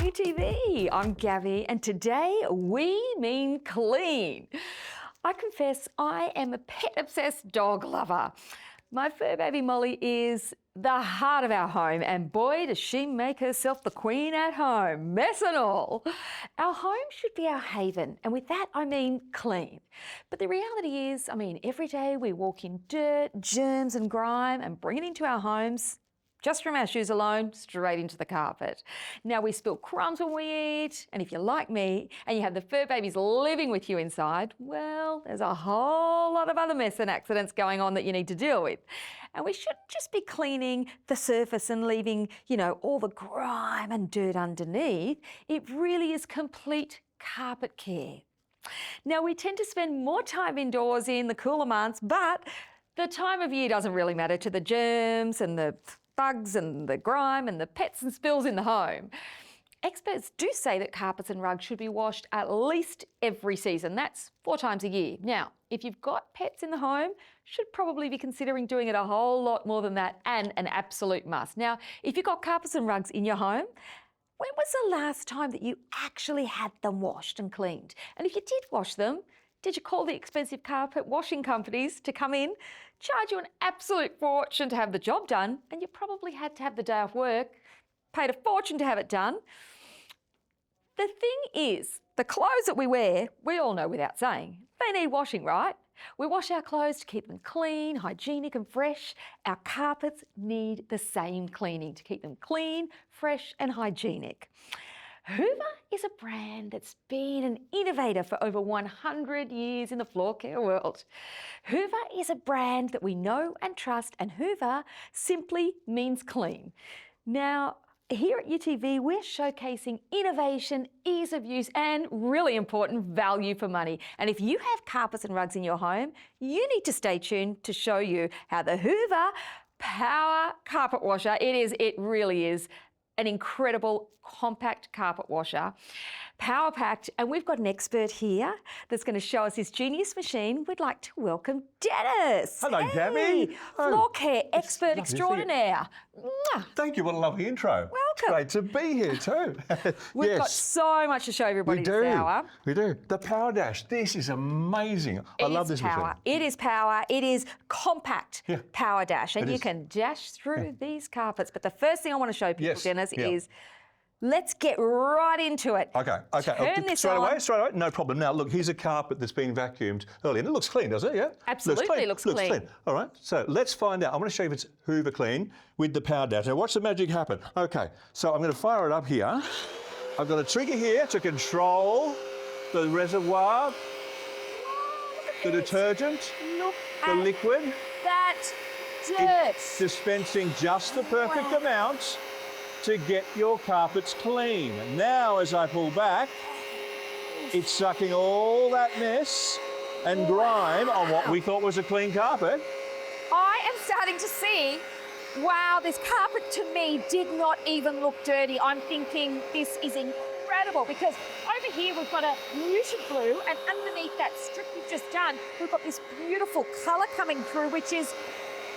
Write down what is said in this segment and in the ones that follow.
YouTV. I'm Gabby and today we mean clean. I confess I am a pet-obsessed dog lover. My fur baby Molly is the heart of our home and boy does she make herself the queen at home, mess and all. Our home should be our haven and with that I mean clean. But the reality is, every day we walk in dirt, germs and grime and bring it into our homes. Just from our shoes alone, straight into the carpet. Now we spill crumbs when we eat, and if you're like me and you have the fur babies living with you inside, well, there's a whole lot of other mess and accidents going on that you need to deal with. And we shouldn't just be cleaning the surface and leaving, all the grime and dirt underneath. It really is complete carpet care. Now we tend to spend more time indoors in the cooler months, but the time of year doesn't really matter to the germs and the bugs and the grime and the pets and spills in the home. Experts do say that carpets and rugs should be washed at least every season. That's 4 times a year. Now, if you've got pets in the home, should probably be considering doing it a whole lot more than that and an absolute must. Now, if you've got carpets and rugs in your home, when was the last time that you actually had them washed and cleaned? And if you did wash them, did you call the expensive carpet washing companies to come in, charge you an absolute fortune to have the job done, and you probably had to have the day off work, paid a fortune to have it done? The thing is, the clothes that we wear, we all know without saying, they need washing, right? We wash our clothes to keep them clean, hygienic and fresh. Our carpets need the same cleaning to keep them clean, fresh and hygienic. Hoover is a brand that's been an innovator for over 100 years in the floor care world. Hoover is a brand that we know and trust, and Hoover simply means clean. Now, here at UTV, we're showcasing innovation, ease of use, and really important, value for money. And if you have carpets and rugs in your home, you need to stay tuned to show you how the Hoover Power Carpet Washer, it really is an incredible compact carpet washer, power packed, and we've got an expert here that's going to show us his genius machine. We'd like to welcome Dennis. Hello, hey, Gabby. Floor care expert extraordinaire. Thank you. What a lovely intro. Welcome. It's great to be here too. We've got so much to show everybody this hour. We do. The Power Dash. This is amazing. I love this machine. It is power. It is compact Power Dash, and you is. can dash through these carpets. But the first thing I want to show people, Dennis, is let's get right into it. Okay. Turn this straight on. away, no problem. Now, look, here's a carpet that's been vacuumed earlier, and it looks clean, does it? Yeah? Absolutely, looks clean. All right, so let's find out. I'm going to show you if it's Hoover clean with the Power Dash. Now, watch the magic happen. Okay, so I'm going to fire it up here. I've got a trigger here to control the reservoir, the detergent, the liquid. That dirt. It's dispensing just the perfect amount to get your carpets clean. Now, as I pull back, it's sucking all that mess and grime on what we thought was a clean carpet. I am starting to see, wow, this carpet to me did not even look dirty. I'm thinking this is incredible because over here we've got a muted blue and underneath that strip we've just done, we've got this beautiful colour coming through, which is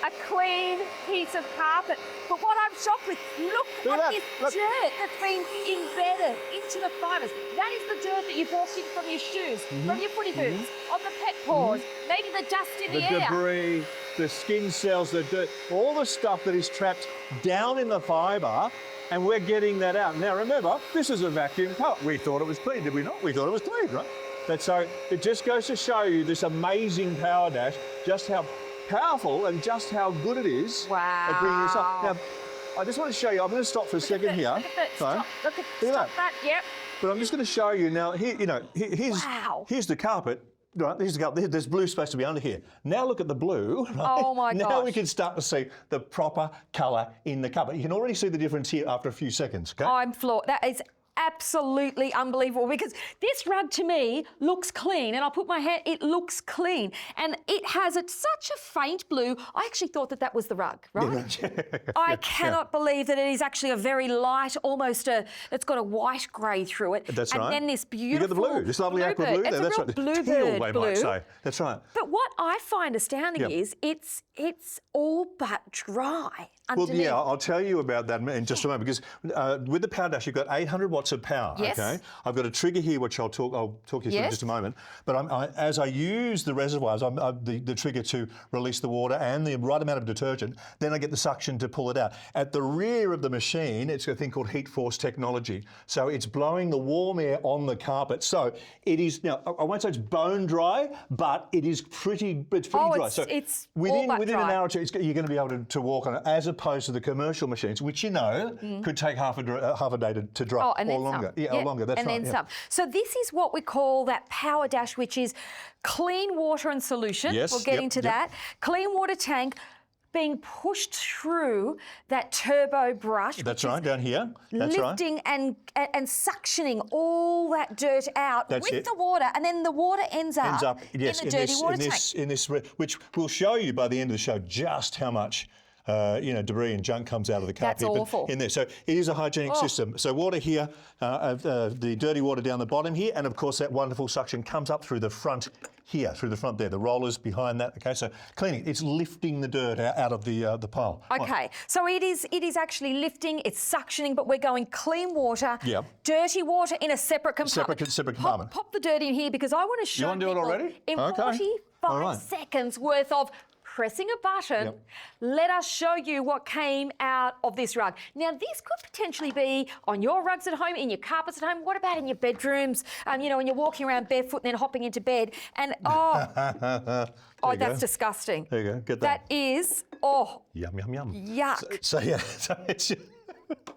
a clean piece of carpet. But what I'm shocked with, look at this dirt that's been embedded into the fibres. That is the dirt that you've walked in from your shoes, from your footy boots, on the pet paws, maybe the dust in the air. The debris, the skin cells, the dirt, all the stuff that is trapped down in the fibre, and we're getting that out. Now remember, this is a vacuum cup. We thought it was clean, did we not? We thought it was clean, right? So it just goes to show you this amazing Power Dash, just how powerful and just how good it is at bringing this up. Now, I just want to show you, I'm going to stop for a second here. Stop that, yep. But I'm just going to show you now, here, here's the carpet. Right, there's blue supposed to be under here. Now look at the blue. Right? Oh my gosh. Now we can start to see the proper colour in the carpet. You can already see the difference here after a few seconds, okay? I'm floored. That is absolutely unbelievable because this rug to me looks clean and I'll put my hand, it looks clean and it has such a faint blue. I actually thought that was the rug, right? I cannot believe that it is actually a very light, it's got a white grey through it. That's right. And then this beautiful You got the blue, this lovely aqua blue there. That's right. a real Teal, bluebird they blue. might say. That's right. But what I find astounding is it's all but dry underneath. Well, yeah, I'll tell you about that in just a moment because with the Power Dash, you've got 800 watts lots of power. Yes. Okay, I've got a trigger here, which I'll talk you through in just a moment. But as I use the reservoirs, the trigger to release the water and the right amount of detergent, then I get the suction to pull it out. At the rear of the machine, it's a thing called heat force technology. So it's blowing the warm air on the carpet. So it is now. I won't say it's bone dry, but it is pretty. It's pretty dry. So it's within all but an dry. hour or two, you're going to be able to walk on it, as opposed to the commercial machines, which could take half a day to dry, Oh, and or then longer. some. Or longer. That's and right. then some. So this is what we call that power dash, which is clean water and solution. Yes, We'll get yep, into yep. that. Clean water tank being pushed through that turbo brush. That's right, down here. That's right. Lifting and suctioning all that dirt out That's with it. the water, and then the water ends up yes, in the dirty water tank. in this, which will show you by the end of the show just how much debris and junk comes out of the carpet. That's awful. In there, so it is a hygienic system. So water here, the dirty water down the bottom here, and of course that wonderful suction comes up through the front here, through the front there. The rollers behind that. Okay, so cleaning, it's lifting the dirt out of the pile. Okay, so it is actually lifting, it's suctioning, but we're going clean water, Yep. dirty water in a separate compartment. Separate compartment. Pop the dirt in here because I want to show You want to do it people already? in Okay. 45 All right. seconds worth of pressing a button. Yep. Let us show you what came out of this rug. Now, this could potentially be on your rugs at home, in your carpets at home. What about in your bedrooms? When you're walking around barefoot and then hopping into bed. And that's disgusting. There you go. Get that. That is, Yum, yum, yum. yuck. So it's.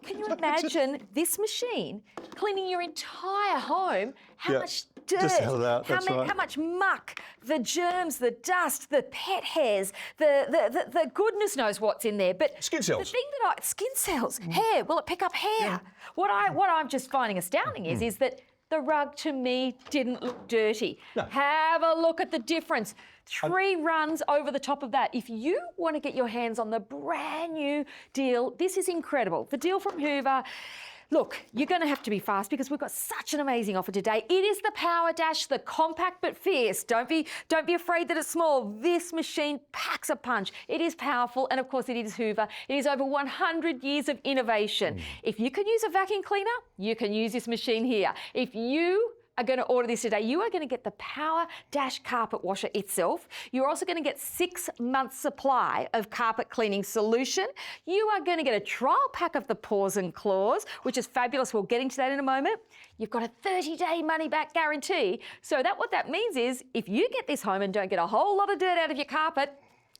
Can you imagine this machine cleaning your entire home? How Yeah, much dirt, just held out, that's right. how much muck, the germs, the dust, the pet hairs, the goodness knows what's in there. But Skin cells. The thing that skin cells, hair, will it pick up hair? Yeah. What I'm just finding astounding is that the rug to me didn't look dirty. No. Have a look at the difference. 3 runs over the top of that. If you want to get your hands on the brand new deal, this is incredible. The deal from Hoover. Look, you're going to have to be fast because we've got such an amazing offer today. It is the Power Dash, the compact but fierce. Don't be afraid that it's small. This machine packs a punch. It is powerful, and of course it is Hoover. It is over 100 years of innovation. If you can use a vacuum cleaner, you can use this machine here. If you are going to order this today, you are going to get the Power Dash carpet washer itself. You're also going to get 6 months supply of carpet cleaning solution. You are going to get a trial pack of the Paws and Claws, which is fabulous. We'll get into that in a moment. You've got a 30-day money-back guarantee. So what that means is if you get this home and don't get a whole lot of dirt out of your carpet,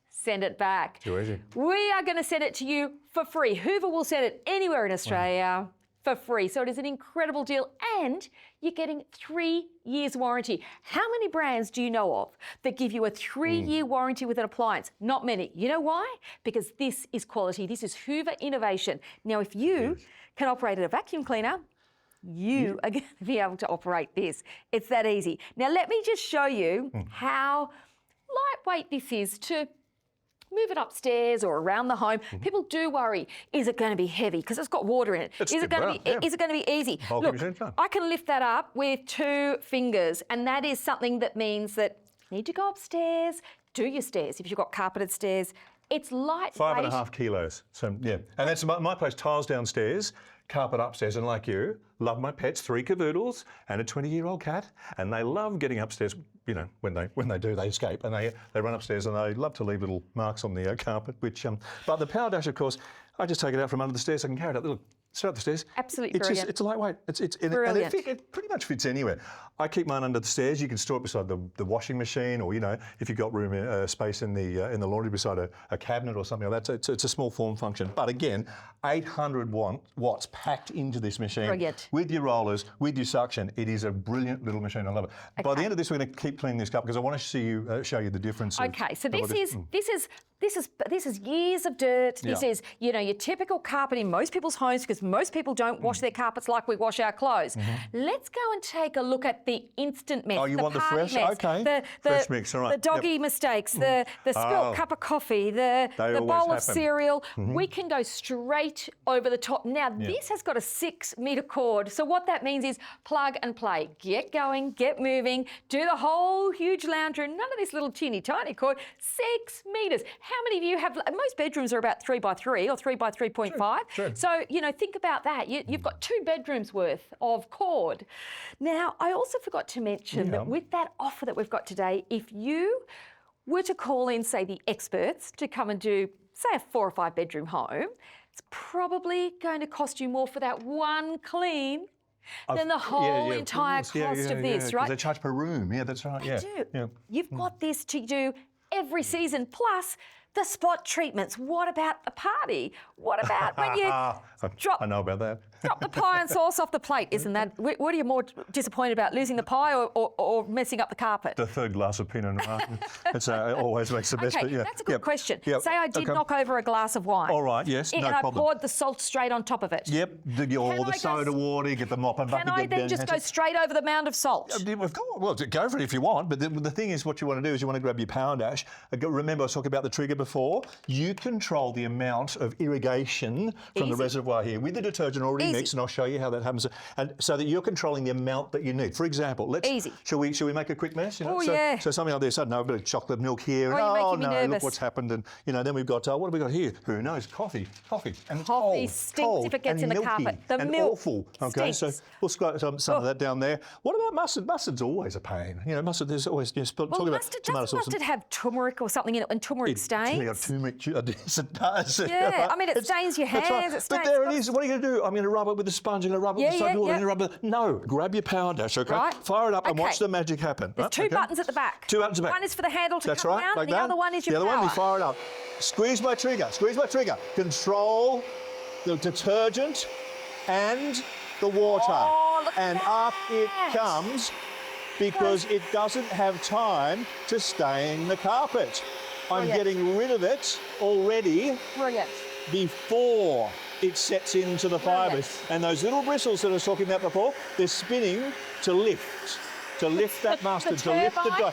send it back. Too easy. We are going to send it to you for free. Hoover will send it anywhere in Australia. For free. So it is an incredible deal, and you're getting 3 years warranty. How many brands do you know of that give you a 3-year warranty with an appliance? Not many. You know why? Because this is quality. This is Hoover innovation. Now, if you can operate a vacuum cleaner, you are going to be able to operate this. It's that easy. Now, let me just show you how lightweight this is to move it upstairs or around the home. People do worry, is it going to be heavy? Because it's got water in it. Is it going to be easy? Look, I can lift that up with 2 fingers, and that is something that means that you need to go upstairs, do your stairs if you've got carpeted stairs. It's lightweight. 5.5 kilos. So yeah, and that's my place. Tiles downstairs, carpet upstairs, and like you, love my pets, 3 cavoodles and a 20-year-old cat, and they love getting upstairs. When they do, they escape and they run upstairs, and they love to leave little marks on the carpet. But the Power Dash, of course, I just take it out from under the stairs. I can carry it up. Look, straight up the stairs. Absolutely brilliant. It's lightweight. And Brilliant. it pretty much fits anywhere. I keep mine under the stairs. You can store it beside the washing machine, or if you've got room space in the laundry beside a cabinet or something like that. So it's a small form function. But again, 800 watts packed into this machine. Brilliant. With your rollers, with your suction. It is a brilliant little machine. I love it. Okay. By the end of this, we're going to keep cleaning this cup because I want to show you the difference. Okay, so this is years of dirt. This is, your typical carpet in most people's homes because most people don't wash their carpets like we wash our clothes. Let's go and take a look at the instant mess. Oh, you want the fresh? Mess, Okay. Fresh mix, all right. The doggy mistakes, the spilt cup of coffee, the bowl of cereal. We can go straight over the top. Now, this has got a 6-metre cord. So what that means is plug and play. Get going, get moving, do the whole huge lounge room. None of this little teeny tiny cord. 6 metres. how many of you have, most bedrooms are about 3 by 3 or 3 by 3.5. True. So, you know, think about that. You've got 2 bedrooms worth of cord. Now, I also forgot to mention that with that offer that we've got today, if you were to call in, say, the experts to come and do, say, a 4 or 5 bedroom home, it's probably going to cost you more for that one clean than the whole entire cost of this, right? They charge per room. Yeah, that's right. They do. You've got this to do every season, plus the spot treatments. What about the party? What about when you drop? I know about that. Drop the pie and sauce off the plate, isn't that? What are you more disappointed about, losing the pie or messing up the carpet? The third glass of Pinot Noir. It always makes the best. Okay, but yeah. that's a good question. Yep. Say I did knock over a glass of wine. All right, yes, no and I problem. poured the salt straight on top of it. Yep, all the soda water, you get the mop and bucket. Can I then just go straight over the mound of salt? Well, go for it if you want, but the thing is, what you want to do is you want to grab your power dash. Remember, I was talking about the trigger before. You control the amount of irrigation from the reservoir here with the detergent already mixed, and I'll show you how that happens. And so that you're controlling the amount that you need. For example, shall we make a quick mess? You know? So something like this. I don't know, a bit of chocolate milk here. You're making me nervous. Look what's happened. And then we've got what have we got here? Who knows? Coffee, and it's Coffee stinks if it gets in the carpet. The milk awful. Okay, stinks. so we'll squat some of that down there. What about mustard? Mustard's always a pain. You know, mustard. There's always talking about tomato sauce. Mustard have turmeric or something in it, and turmeric stains? Turmeric, yes, it does. Yeah, I mean, it stains your hands. Right. It stains. But there it is. What are you going to do? I'm going to rub it with a sponge. I'm going to rub it with soap water. I'm going to rub it. No, grab your power dash, okay? Right. Fire it up and watch the magic happen. There's 2 buttons at the back. 2 buttons at the back. One is for the handle to come down, like and the other one is your power. The other one, you power. fire it up. Squeeze my trigger. Control the detergent and the water. Oh, look and at up it that. comes because it doesn't have time to stain the carpet. I'm getting rid of it already before it sets into the fibres. And those little bristles that I was talking about before, they're spinning to lift that mustard, to lift the dye.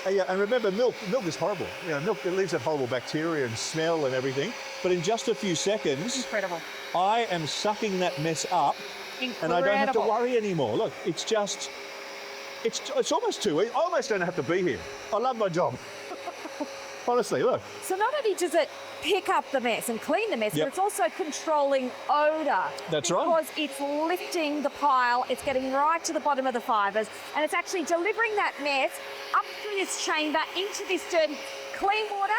Yeah, and remember, milk is horrible. You know, milk, it leaves that horrible bacteria and smell and everything. But in just a few seconds, incredible. I am sucking that mess up, and I don't have to worry anymore. Look, it's almost too easy. I almost don't have to be here. I love my job. Honestly, look. So not only does it pick up the mess and clean the mess, but it's also controlling odour. That's right. Because it's lifting the pile, it's getting right to the bottom of the fibres, and it's actually delivering that mess up through this chamber into this clean water,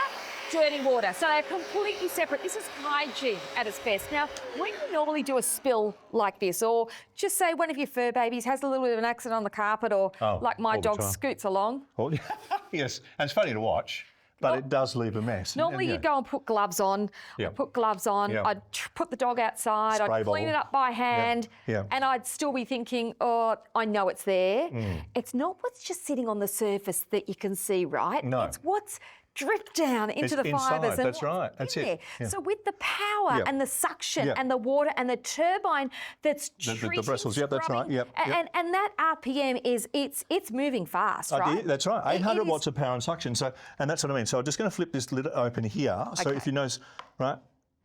dirty water. So they're completely separate. This is hygiene at its best. Now, when you normally do a spill like this, or just say one of your fur babies has a little bit of an accident on the carpet, or like my dog scoots along. Yes, and it's funny to watch. But it does leave a mess. Normally you'd go and put gloves on. I'd put the dog outside. I'd clean it up by hand. And I'd still be thinking, oh, I know it's there. It's not what's just sitting on the surface that you can see, right? No. It's what's dripped down into the fibres. That's right. That's it. Yeah. So with the power and the suction and the water and the turbine that's treating, the bristles, that's right. And that RPM it's moving fast, right? That's right. 800 watts of power and suction. So, and that's what I mean. So I'm just going to flip this lid open here. So if you notice, right,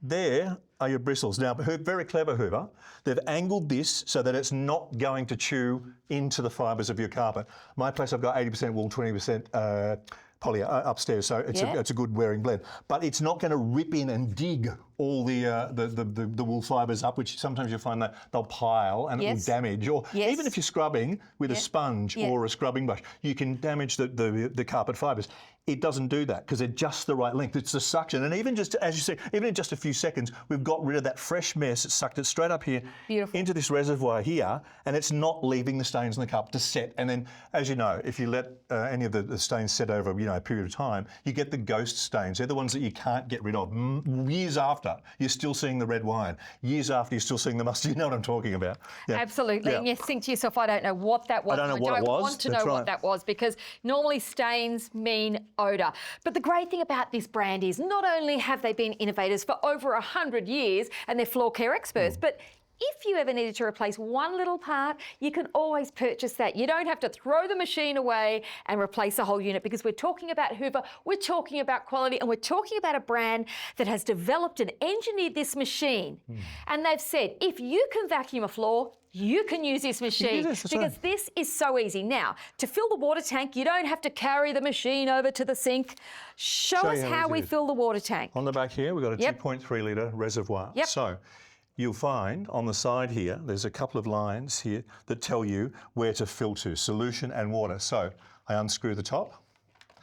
there are your bristles. Now, very clever Hoover. They've angled this so that it's not going to chew into the fibres of your carpet. My place, I've got 80% wool, 20% poly upstairs, so it's a good wearing blend. But it's not going to rip in and dig all the wool fibres up, which sometimes you'll find that they'll pile and it will damage. Or even if you're scrubbing with a sponge or a scrubbing brush, you can damage the carpet fibres. It doesn't do that because they're just the right length. It's the suction. And even just, as you say, even in just a few seconds, we've got rid of that fresh mess. It sucked it straight up here into this reservoir here, and it's not leaving the stains in the cup to set. And then, as you know, if you let any of the stains set over a period of time, you get the ghost stains. They're the ones that you can't get rid of. Years after, you're still seeing the red wine. Years after, you're still seeing the mustard. You know what I'm talking about. Yeah. Absolutely. And you think to yourself, I don't know what that was. I don't know what it was. I want to know what that was, because normally stains mean odour. But the great thing about this brand is not only have they been innovators for over 100 years and they're floor care experts, but if you ever needed to replace one little part, you can always purchase that. You don't have to throw the machine away and replace a whole unit, because we're talking about Hoover, we're talking about quality, and we're talking about a brand that has developed and engineered this machine. And they've said, if you can vacuum a floor, you can use this machine that's because right. this is so easy. Now, to fill the water tank, you don't have to carry the machine over to the sink. Show Show us you how how easy we it is. fill the water tank. On the back here, we've got a Yep. 2.3 litre reservoir. Yep. So you'll find on the side here, there's a couple of lines here that tell you where to fill to, solution and water. So I unscrew the top.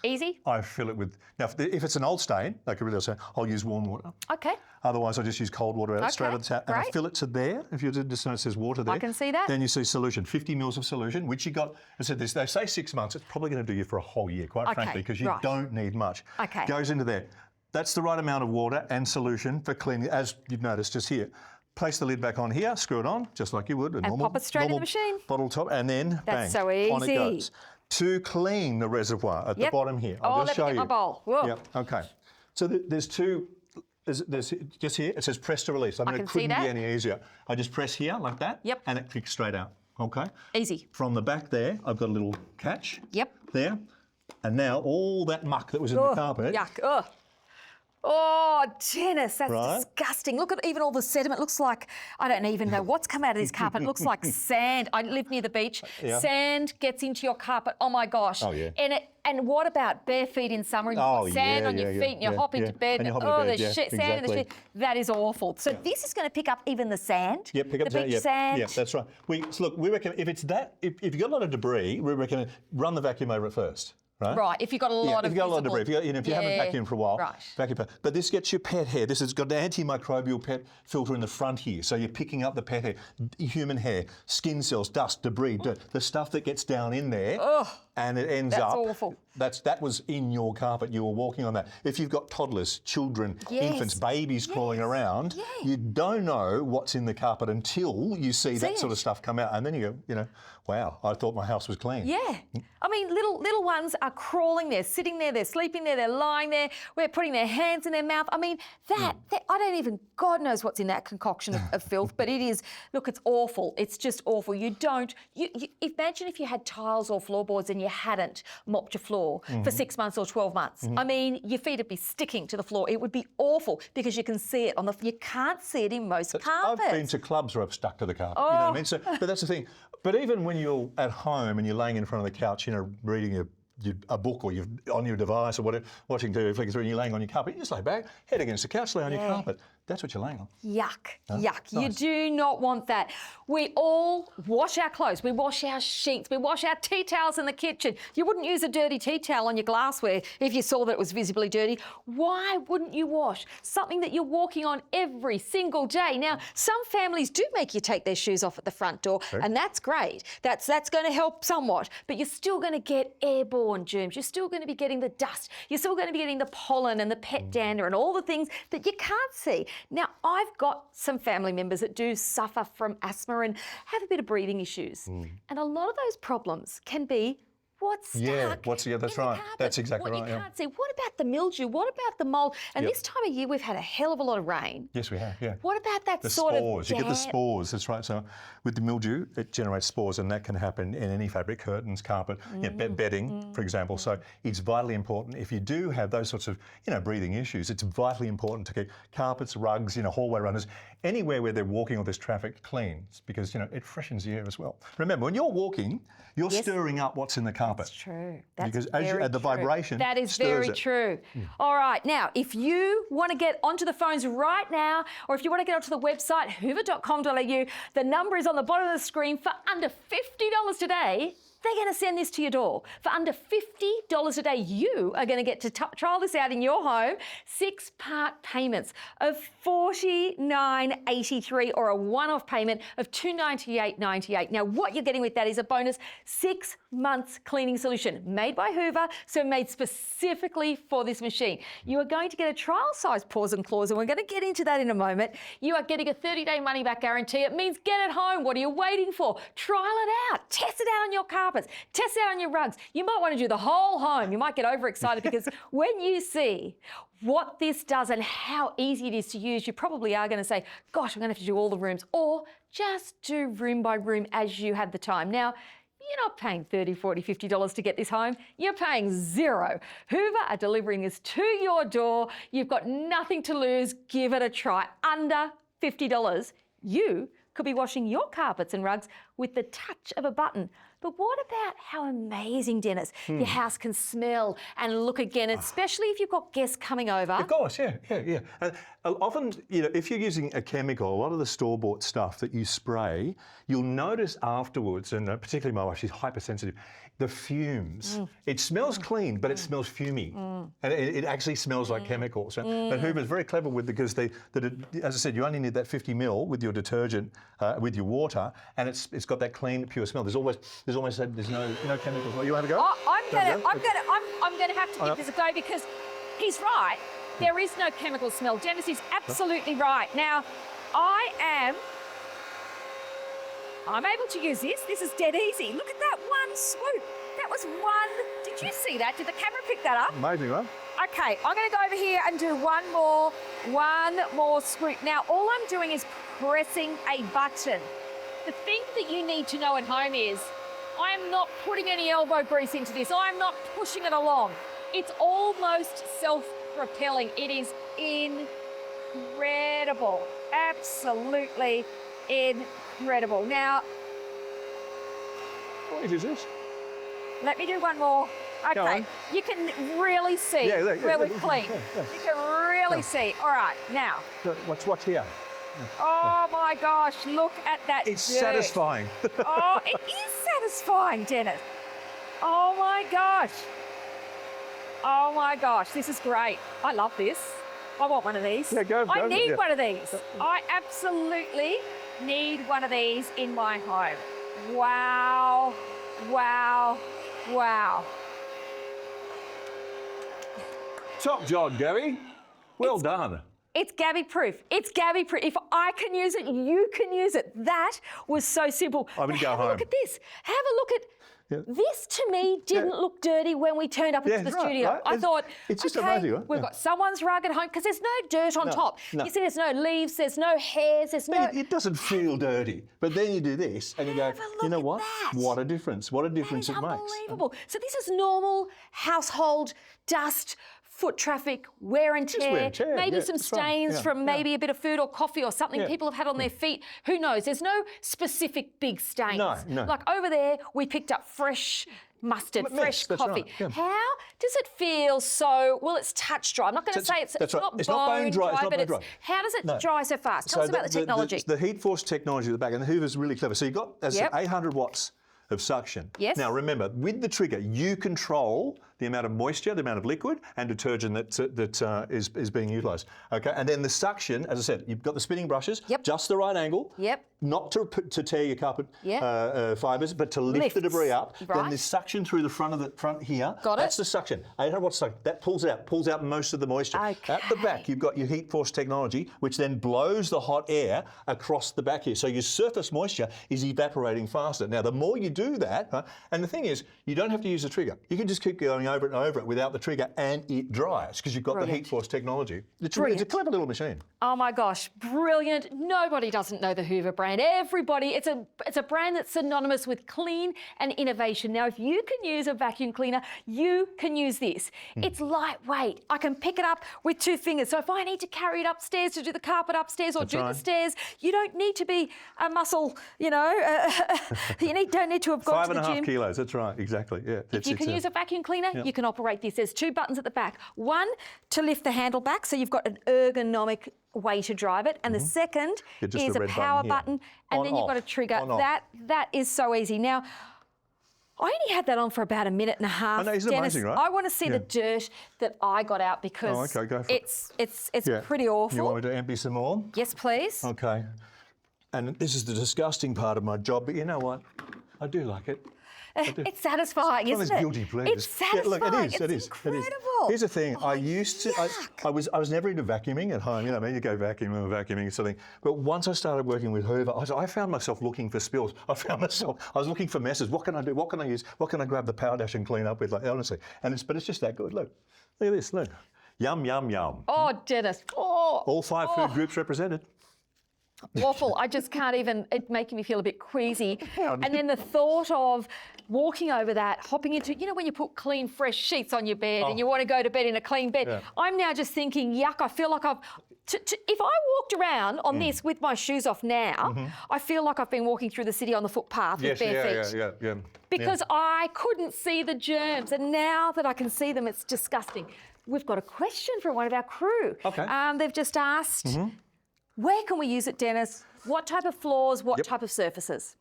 Easy? I fill it with, now if it's an old stain, like a real stain, I'll use warm water. Okay. Otherwise, I just use cold water straight out of the tap. And I great. fill it to there. If you just notice there's water there. I can see that. Then you see solution, 50 mils of solution, which you got, I said this, they say 6 months. It's probably going to do you for a whole year, quite frankly, because you right. don't need much. Okay. Goes into there. That's the right amount of water and solution for cleaning, as you've noticed just here. Place the lid back on here, screw it on, just like you would. A normal, pop it straight in the normal machine. Bottle top, and then That's bang, so on it easy. goes. To clean the reservoir at the Yep. bottom here. Oh, I'll let just me show get you. my bowl. Whoa. Yep, okay. So there's two, there's just here, it says press to release. I mean, can it see couldn't be that. any easier. I just press here like that. Yep. And it clicks straight out, okay? Easy. From the back there, I've got a little catch. Yep. There. And now all that muck that was in the carpet. Yuck. Ugh. Oh, Dennis, that's Right. disgusting. Look at even all the sediment. Looks like, I don't even know what's come out of this carpet. It looks like sand. I live near the beach. Yeah. Sand gets into your carpet. Oh, my gosh. Oh, yeah. And what about bare feet in summer? And you've Oh, got sand yeah, on your yeah, feet and you yeah, hop into yeah. bed. And you hop oh, into bed, there's yeah, sand in the exactly. street. That is awful. So this is going to pick up even the sand? Yeah, pick up the beach sand? Yeah, that's right. So look, we reckon if it's that, if you've got a lot of debris, we reckon run the vacuum over it first. Right? Right, if you've got a lot of if you've got a lot of visible- debris, if you haven't Yeah, vacuumed for a while, right. vacuum. But this gets your pet hair. This has got an antimicrobial pet filter in the front here, so you're picking up the pet hair, human hair, skin cells, dust, debris, dirt, the stuff that gets down in there, and it ends That's up. awful. That was in your carpet. You were walking on that. If you've got toddlers, children, Yes. infants, babies crawling around, Yeah. you don't know what's in the carpet until you see that sort of stuff come out, and then you go, wow, I thought my house was clean. Yeah. I mean, little ones are crawling there, sitting there, they're sleeping there, they're lying there, we're putting their hands in their mouth. I mean, that I don't even, God knows what's in that concoction of filth, but it is, look, it's awful. It's just awful. You imagine if you had tiles or floorboards and you hadn't mopped your floor for 6 months or 12 months. I mean, your feet would be sticking to the floor. It would be awful because you can see it you can't see it in most carpets. I've been to clubs where I've stuck to the carpet. You know what I mean? So, but that's the thing. But even when you're at home and you're laying in front of the couch, reading a book or you're on your device or whatever, watching TV, flicking through, and you're laying on your carpet, you just lay back, head against the couch, lay on your carpet. That's what you're laying on. Yuck, yuck. Nice. You do not want that. We all wash our clothes, we wash our sheets, we wash our tea towels in the kitchen. You wouldn't use a dirty tea towel on your glassware if you saw that it was visibly dirty. Why wouldn't you wash something that you're walking on every single day? Now, some families do make you take their shoes off at the front door, and that's great. That's going to help somewhat, but you're still going to get airborne germs. You're still going to be getting the dust. You're still going to be getting the pollen and the pet dander and all the things that you can't see. Now, I've got some family members that do suffer from asthma and have a bit of breathing issues. And a lot of those problems can be what's stuck that's in right. the carpet, That's exactly what right, you yeah. can't see. What about the mildew? What about the mould? And this time of year, we've had a hell of a lot of rain. Yes, we have, yeah. What about that The sort spores. of You get the damp- spores, that's right. So with the mildew, it generates spores, and that can happen in any fabric, curtains, carpet, bedding, for example. So it's vitally important. If you do have those sorts of, breathing issues, it's vitally important to keep carpets, rugs, hallway runners, anywhere where they're walking or there's traffic clean, because, it freshens the air as well. Remember, when you're walking, you're stirring up what's in the carpet. That's true. That's Because very the true. vibration That is stirs very it. true. All right, now, if you want to get onto the phones right now, or if you want to get onto the website, hoover.com.au, the number is on the bottom of the screen. For under $50 today, they're going to send this to your door. For under $50 a day, you are going to get to trial this out in your home. 6-part payments of $49.83 or a one-off payment of $298.98. Now, what you're getting with that is a bonus 6 months cleaning solution made by Hoover, so made specifically for this machine. You are going to get a trial size pause and clause, and we're going to get into that in a moment. You are getting a 30-day money-back guarantee. It means get it home. What are you waiting for? Trial it out. Test it out on your carpets. Test it out on your rugs. You might want to do the whole home. You might get overexcited because when you see what this does and how easy it is to use, you probably are going to say, gosh, I'm going to have to do all the rooms, or just do room by room as you have the time. Now, you're not paying $30, $40, $50 to get this home. You're paying zero. Hoover are delivering this to your door. You've got nothing to lose. Give it a try. Under $50, you could be washing your carpets and rugs with the touch of a button. But what about how amazing, Dennis, your house can smell and look again, especially if you've got guests coming over? Of course, yeah. Often, if you're using a chemical, a lot of the store-bought stuff that you spray, you'll notice afterwards, and particularly my wife, she's hypersensitive, the fumes. It smells clean, but it smells fumey, and it actually smells like chemicals. And Hoover's very clever with because as I said, you only need that 50 ml with your detergent, with your water, and it's got that clean, pure smell. There's no chemicals. Well, you want to go? I'm gonna have to give this a go because he's right. There is no chemical smell. Dennis is absolutely right. Now, I'm able to use this. This is dead easy. Look at that one swoop. That was one. Did you see that? Did the camera pick that up? Amazing, right? Okay, I'm going to go over here and do one more swoop. Now, all I'm doing is pressing a button. The thing that you need to know at home is I am not putting any elbow grease into this. I'm not pushing it along. It's almost self-propelling. It is incredible. Absolutely incredible. Now, What is this? let me do one more. Go Okay, on. you can really see really clean. You can really see. All right, now. What's here? Oh my gosh, look at that It's dirt. satisfying. Oh, it is satisfying, Dennis. Oh my gosh. Oh my gosh, this is great. I love this. I want one of these. Yeah, go, I go, need yeah. one of these. I absolutely need one of these in my home. Wow, wow, wow. Top job, Gary. Well done. It's Gabby proof. It's Gabby proof. If I can use it, you can use it. That was so simple. I'm gonna Now go have a home. look at this. Have a look at this. To me, didn't look dirty when we turned up into the right, studio. right. I thought, it's just okay, amazing, right? we've got someone's rug at home because there's no dirt on top. no. You see, there's no leaves, there's no hairs, there's no. It doesn't feel dirty, but then you do this and you go, Have a look you know at what? that. What a difference! What a difference That is it makes. unbelievable. So this is normal household dust, foot traffic, wear and tear, wear and tear, maybe yeah, some that's right. stains Yeah, from yeah. maybe a bit of food or coffee or something Yeah. people have had on their feet. Who knows? There's no specific big stains. No. Like over there, we picked up fresh mustard, Mix, fresh that's coffee. right, yeah. How does it feel so, well, it's touch dry. I'm not going to say it's That's right. not It's not bone dry, it's not but bone dry. how does it No. dry so fast? Tell us about the technology. The heat force technology at the back, and the Hoover's really clever. So you've got, as I Yep. said, 800 watts of suction. Yes. Now remember, with the trigger, you control the amount of moisture, the amount of liquid and detergent that is being utilised. Okay, and then the suction, as I said, you've got the spinning brushes, Yep. just the right angle. Yep. Not to tear your carpet Yep. fibres, but to lift the Lifts. debris up. Right. Then this suction through the front here. Got it. That's the suction. 800 watts suction. That pulls out most of the moisture. Okay. At the back, you've got your heat force technology, which then blows the hot air across the back here. So your surface moisture is evaporating faster. Now, the more you do that, and the thing is, you don't have to use the trigger. You can just keep going over it and over it without the trigger, and it dries because you've got the Brilliant. heat force technology. It's a Brilliant. clever little machine. Oh my gosh, brilliant. Nobody doesn't know the Hoover brand. Everybody, it's a brand that's synonymous with clean and innovation. Now, if you can use a vacuum cleaner, you can use this. It's lightweight. I can pick it up with 2 fingers. So if I need to carry it upstairs to do the carpet upstairs or That's do right. the stairs, you don't need to be a muscle, you know, don't need to have gone to the 5.5 gym. kilos, that's right, exactly. Yeah. If you can use a vacuum cleaner, you can operate this. There's 2 buttons at the back. One to lift the handle back, so you've got an ergonomic way to drive it, and the second Yeah, just is the a red power button button, here. and On, then you've got a off. trigger. On, off. That is so easy. Now, I only had that on for about a minute and a half. I know, isn't it Dennis, amazing, right? I want to see Yeah. the dirt that I got out because okay, go for it. it's Yeah. pretty awful. You want me to empty some more? Yes, please. Okay. And this is the disgusting part of my job, but you know what? I do like it. It's satisfying, One of isn't those it? guilty pleasures. It's satisfying. Yeah, look, it is. It's It is. incredible. Here's the thing. I used to. yuck. I was never into vacuuming at home. You know, I mean, you go vacuuming something. But once I started working with Hoover, I found myself looking for spills. I was looking for messes. What can I do? What can I use? What can I grab the power dash and clean up with? Like, honestly, but it's just that good. Look at this. Look, yum yum yum. Oh, Dennis. Oh, All 5 food groups represented. awful. I just can't even, it's making me feel a bit queasy. Yeah. And then the thought of walking over that, hopping into, you know, when you put clean, fresh sheets on your bed and you want to go to bed in a clean bed. Yeah. I'm now just thinking, yuck, I feel like if I walked around on this with my shoes off now, I feel like I've been walking through the city on the footpath with bare feet. Yeah. Because I couldn't see the germs, and now that I can see them, it's disgusting. We've got a question from one of our crew. Okay. They've just asked, where can we use it, Dennis? What type of floors, what type of surfaces?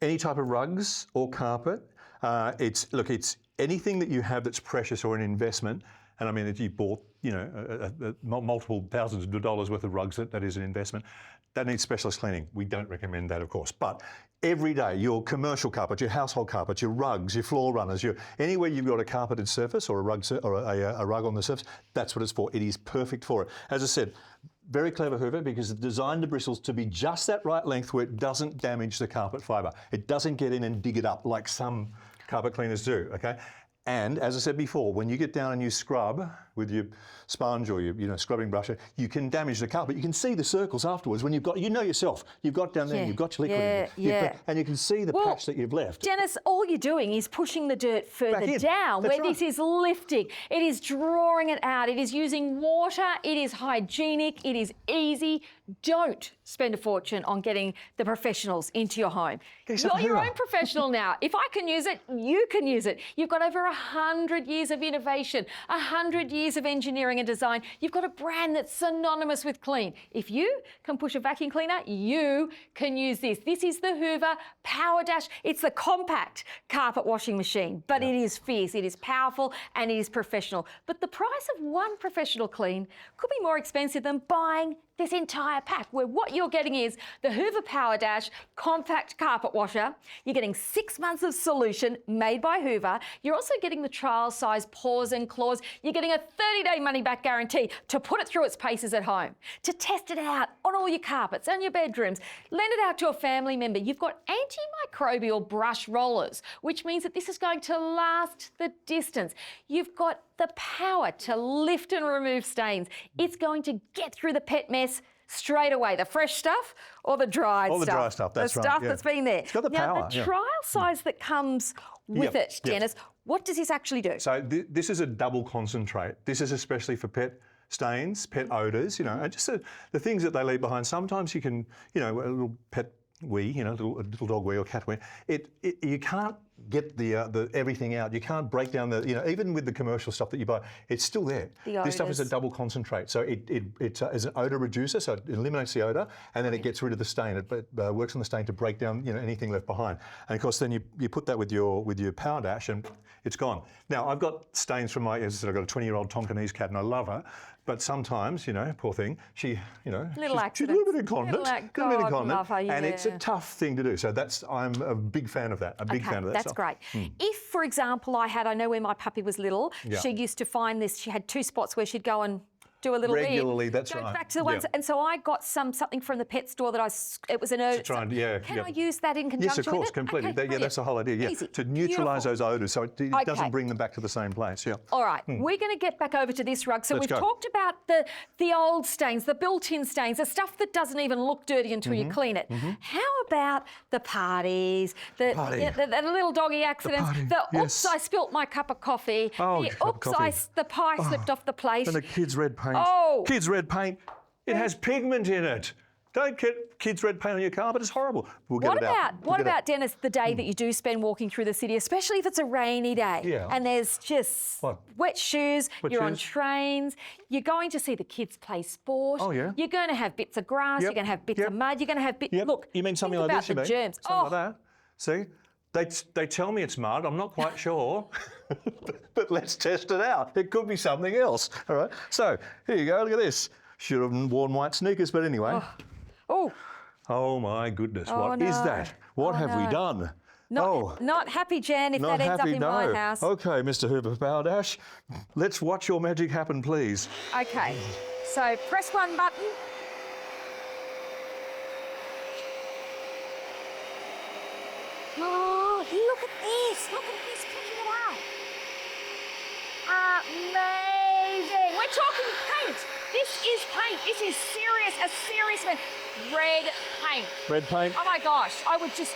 Any type of rugs or carpet. It's anything that you have that's precious or an investment. And I mean, if you bought, multiple thousands of dollars worth of rugs, that is an investment. That needs specialist cleaning. We don't recommend that, of course. But every day, your commercial carpet, your household carpet, your rugs, your floor runners, anywhere you've got a carpeted surface or a rug or a rug on the surface, that's what it's for. It is perfect for it. As I said, very clever Hoover because it's designed the bristles to be just that right length where it doesn't damage the carpet fibre. It doesn't get in and dig it up like some carpet cleaners do, okay? And as I said before, when you get down and you scrub with your sponge or your scrubbing brush, you can damage the carpet. You can see the circles afterwards when you've got, yourself, you've got down there, and you've got your liquid, and you can see the patch that you've left. Dennis, all you're doing is pushing the dirt further down this is lifting. It is drawing it out. It is using water. It is hygienic. It is easy. Don't spend a fortune on getting the professionals into your home. You're your own professional now. If I can use it, you can use it. You've got over 100 years of innovation, 100 years of engineering and design. You've got a brand that's synonymous with clean. If you can push a vacuum cleaner, you can use this. This is the Hoover Power Dash. It's the compact carpet washing machine, but it is fierce, it is powerful, and it is professional. But the price of one professional clean could be more expensive than buying this entire pack, where what you're getting is the Hoover Power Dash compact carpet washer. You're getting 6 months of solution made by Hoover. You're also getting the trial size paws and claws. You're getting a 30-day money-back guarantee to put it through its paces at home, to test it out on all your carpets and your bedrooms. Lend it out to a family member. You've got antimicrobial brush rollers, which means that this is going to last the distance. You've got the power to lift and remove stains. It's going to get through the pet mess straight away. The fresh stuff or the dried stuff? All the dry stuff, that's right. The stuff that's been there. It's got the power. Now, the trial size that comes with it, Dennis, what does this actually do? So this is a double concentrate. This is especially for pet stains, pet odours, and just the things that they leave behind. Sometimes you can, a little pet wee, a little dog wee or cat wee. You can't get the everything out. You can't break down even with the commercial stuff that you buy, it's still there. This stuff is a double concentrate, so it is an odour reducer, so it eliminates the odour, and then it gets rid of the stain. It works on the stain to break down anything left behind. And of course, then you put that with your Power Dash, and it's gone. Now I've got stains from as I said, I've got a 20-year-old Tonkinese cat, and I love her. But sometimes, poor thing, she's a little bit incontinent, and it's a tough thing to do. So I'm a big fan of that. A big fan of that. That's great. If, for example, I know when my puppy was little, she used to find this. She had 2 spots where she'd go and do a little regularly. That's right. Back to the ones, and so I got something from the pet store that it was an urge. Can I use that in conjunction? Yes, of course, with it? completely. Okay, that's the whole idea. Yeah, easy. To neutralise those odours, so it doesn't bring them back to the same place. Yeah. All right, we're going to get back over to this rug. So we've talked about the old stains, the built-in stains, the stuff that doesn't even look dirty until you clean it. How about the parties, the little doggy accidents, oops, I spilt my cup of coffee, the pie slipped off the plate, and the kids' red paint. Kids' red paint. It has pigment in it. Don't get kids' red paint on your carpet. It's horrible. We'll get it out. What about, Dennis, the day that you do spend walking through the city, especially if it's a rainy day and there's just wet shoes, you're on trains, you're going to see the kids play sport. Oh, yeah. You're going to have bits of grass, you're going to have bits of mud, you're going to have bits... Look, you mean something think like about this, the germs. Something like that. See? They tell me it's mud. I'm not quite sure. But let's test it out. It could be something else. All right. So here you go. Look at this. Should have worn white sneakers, but anyway. Oh my goodness. What is that? What have we done? Not happy, Jan, if that ends up in my house. Okay, Mr. Hoover Power Dash. Let's watch your magic happen, please. Okay. So press one button. Oh, look at this. Look at this, picking it up. Amazing. We're talking paint. This is paint. This is a serious man. Red paint. Red paint? Oh my gosh, I would just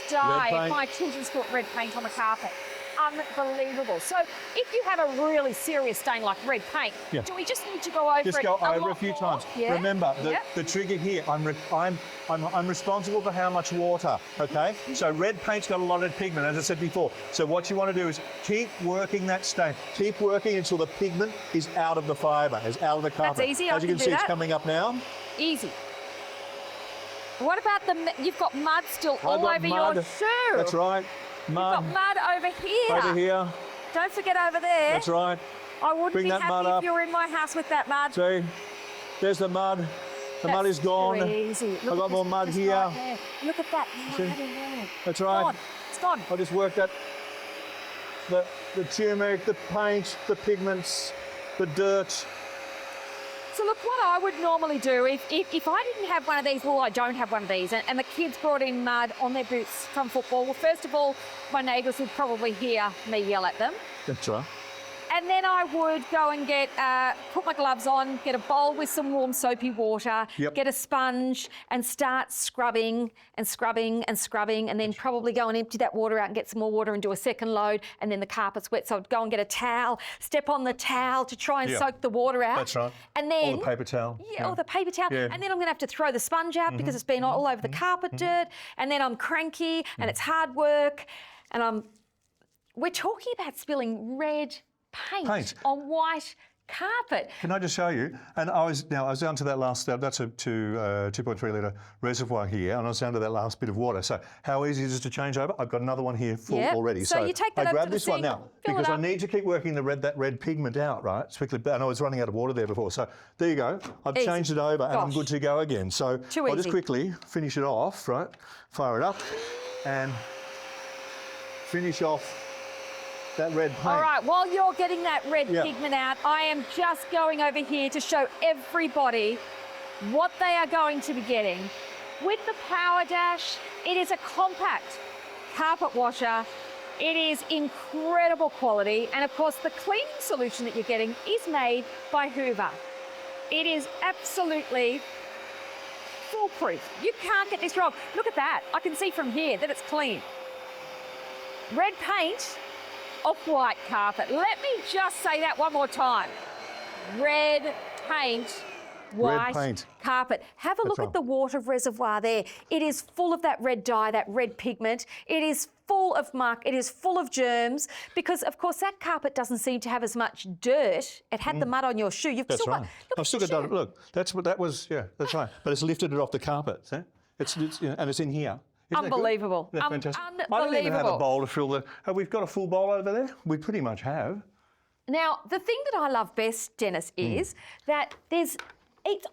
die if my children put red paint on the carpet. unbelievable. So if you have a really serious stain like red paint, Yeah. do we just need to go over Just it go a over lot a few more? times. Yeah. Remember, Yep. the trigger here, I'm responsible for how much water, okay? So red paint's got a lot of pigment, as I said before. So what you want to do is keep working that stain. Keep working until the pigment is out of the fibre, is out of the carpet. That's easy, I As you can can do see, it's that. coming up now. Easy. What about you've got mud still I've all got over mud. your shoe. That's right. You've Mud got mud over here. over here. Don't forget over there. That's right. I wouldn't Bring be that happy mud if up. you were in my house with that mud. See, there's the mud. The mud is That's gone. too easy. Look I've at got more this mud just here. right there. Look at that mud See? in there. That's It's right. gone. It's gone. I just worked that. The turmeric, the paint, the pigments, the dirt. So look, what I would normally do, if I didn't have one of these, well, I don't have one of these, and the kids brought in mud on their boots from football, well, first of all, my neighbours would probably hear me yell at them. That's right. And then I would go and put my gloves on, get a bowl with some warm soapy water, Yep. get a sponge and start scrubbing and scrubbing and scrubbing, and then probably go and empty that water out and get some more water and do a second load, and then the carpet's wet. So I'd go and get a towel, step on the towel to try and Yeah. soak the water out. That's right. And then... Or the paper towel. Yeah, or the paper towel. Yeah. And then I'm going to have to throw the sponge out because it's been all over the carpet dirt. And then I'm cranky and it's hard work. And we're talking about spilling red paint on white carpet. Can I just show you? And I was down to that last. That's a 2.3 litre reservoir here, and I was down to that last bit of water. So how easy is it to change over? I've got another one here full Yep. already. So you take that I over grab to the this one sink, now fill it because I up. need to keep working that red pigment out, right? It's quickly, and I was running out of water there before. So there you go. I've Easy. changed it over, and I'm Gosh. good to go again. So Too I'll just easy. quickly finish it off, right? Fire it up, and finish off that red paint. All right, while you're getting that red Yeah. pigment out, I am just going over here to show everybody what they are going to be getting. With the Power Dash, it is a compact carpet washer. It is incredible quality. And of course, the cleaning solution that you're getting is made by Hoover. It is absolutely foolproof. You can't get this wrong. Look at that. I can see from here that it's clean. Red paint, off-white carpet. Let me just say that one more time. Red paint, white paint. carpet. Have a look right. at the water reservoir there. It is full of that red dye, that red pigment. It is full of muck. It is full of germs because, of course, that carpet doesn't seem to have as much dirt. It had the mud on your shoe. You've That's still right. got, look, I've still got that. Look, that's what that was. Yeah, that's right. But it's lifted it off the carpet. See? It's and it's in here. Isn't that good? Unbelievable. Isn't that fantastic? I don't even Unbelievable. have a bowl to fill the. Have we got a full bowl over there? We pretty much have. Now, the thing that I love best, Dennis, Hmm. is that it's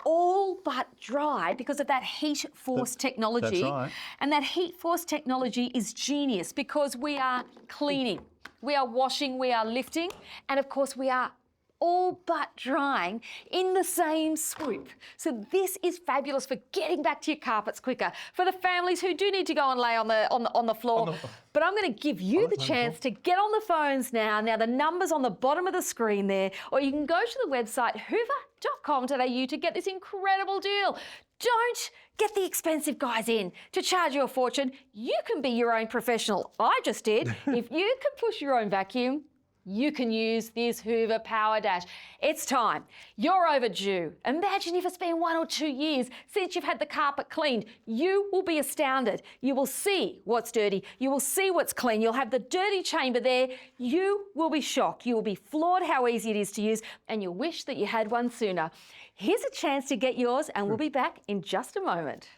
all but dry because of that heat force technology. That's right. And that heat force technology is genius because we are cleaning, we are washing, we are lifting, and of course we are all but drying in the same swoop. So this is fabulous for getting back to your carpets quicker, for the families who do need to go and lay on the floor. But I'm going to give you the chance to get on the phones now. Now, the number's on the bottom of the screen there, or you can go to the website hoover.com.au to get this incredible deal. Don't get the expensive guys in to charge you a fortune. You can be your own professional. I just did. If you can push your own vacuum, you can use this Hoover Power Dash. It's time. You're overdue. Imagine if it's been 1 or 2 years since you've had the carpet cleaned. You will be astounded. You will see what's dirty. You will see what's clean. You'll have the dirty chamber there. You will be shocked. You will be floored how easy it is to use, and you'll wish that you had one sooner. Here's a chance to get yours, and we'll be back in just a moment.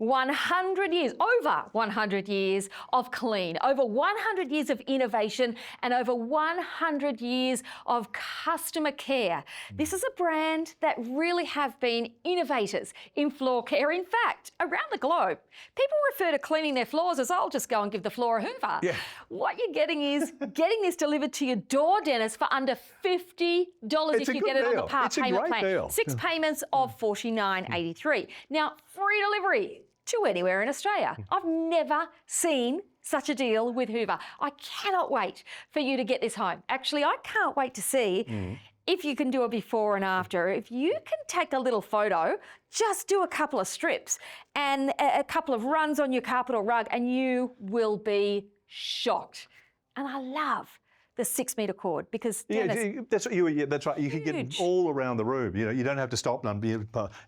100 years, over 100 years of clean, over 100 years of innovation, and over 100 years of customer care. This is a brand that really have been innovators in floor care. In fact, around the globe, people refer to cleaning their floors as, I'll just go and give the floor a hoover. Yeah. What you're getting is getting this delivered to your door, Dennis, for under $50 if you get it on the part payment plan. Deal. 6 payments of $49.83. Now, free delivery to anywhere in Australia. I've never seen such a deal with Hoover. I cannot wait for you to get this home. Actually, I can't wait to see if you can do a before and after. If you can take a little photo, just do a couple of strips and a couple of runs on your carpet or rug, and you will be shocked. And I love the 6 metre cord because Dennis, that's right. You can get it all around the room. You know, you don't have to stop and be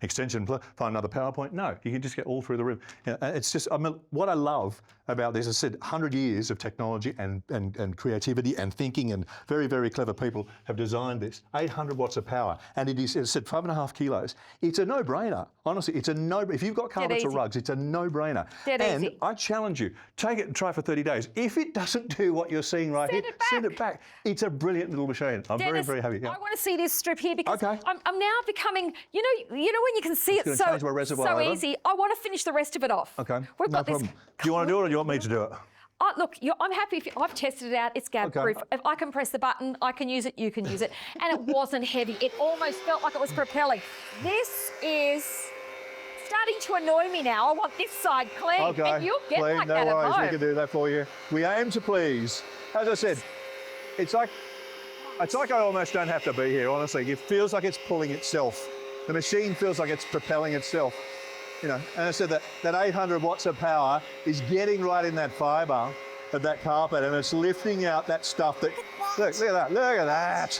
extension, find another PowerPoint. No, you can just get all through the room. You know, it's just, I mean, what I love about this, I said, 100 years of technology and creativity and thinking, and very, very clever people have designed this. 800 watts of power, and it is, as I said, 5.5 kilos. It's a no-brainer. Honestly, it's a no. If you've got carpets or rugs, it's a no-brainer. And I challenge you, take it and try for 30 days. If it doesn't do what you're seeing right here, send it back. It's a brilliant little machine. I'm Dennis, very, very happy. Yeah. I want to see this strip here because I'm now becoming, you know when you can see it so easy. I want to finish the rest of it off. Okay, We've got problem. This. Do you want to do it or do you want me to do it? Oh, look, I'm happy if I've tested it out. It's gab-proof. If I can press the button, I can use it, you can use it. And it wasn't heavy. It almost felt like it was propelling. This is starting to annoy me now. I want this side clean. Okay, and you'll get clean, like no that at worries, home. we can do that for you. We aim to please. As I said, it's like I almost don't have to be here, honestly. It feels like it's pulling itself. The machine feels like it's propelling itself. You know, and I said that 800 watts of power is getting right in that fibre of that carpet, and it's lifting out that stuff that, look at that, look at that.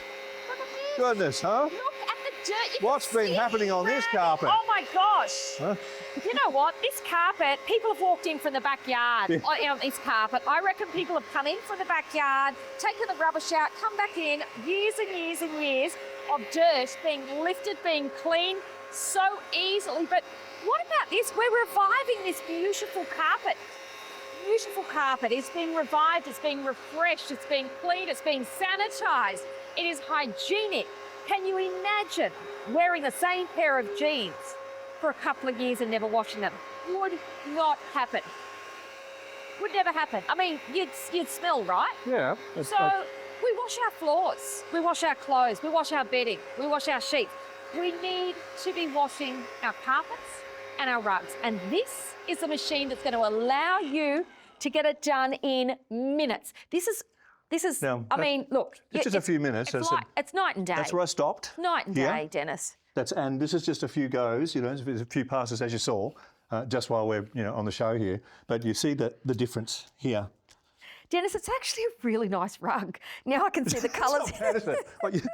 Goodness, huh? Look at the dirt. What's been happening on this carpet? Oh my gosh. Huh? You know what? This carpet, people have walked in from the backyard on this carpet. I reckon people have come in from the backyard, taken the rubbish out, come back in, years and years and years of dirt being lifted, being cleaned so easily. But what about this? We're reviving this beautiful carpet. Beautiful carpet. It's being revived, it's being refreshed, it's being cleaned, it's being sanitised. It is hygienic. Can you imagine wearing the same pair of jeans for a couple of years and never washing them? Would not happen. Would never happen. I mean, you'd smell, right? Yeah. So we wash our floors, we wash our clothes, we wash our bedding, we wash our sheets. We need to be washing our carpets and our rugs. And this is a machine that's going to allow you to get it done in minutes. This is. Now, I mean, look. It's just a few minutes. It's night and day. That's where I stopped. Night and day, Dennis. And this is just a few goes, you know, there's a few passes as you saw, just while we're, on the show here. But you see the difference here. Dennis, it's actually a really nice rug. Now I can see the colours. It's not bad, is it?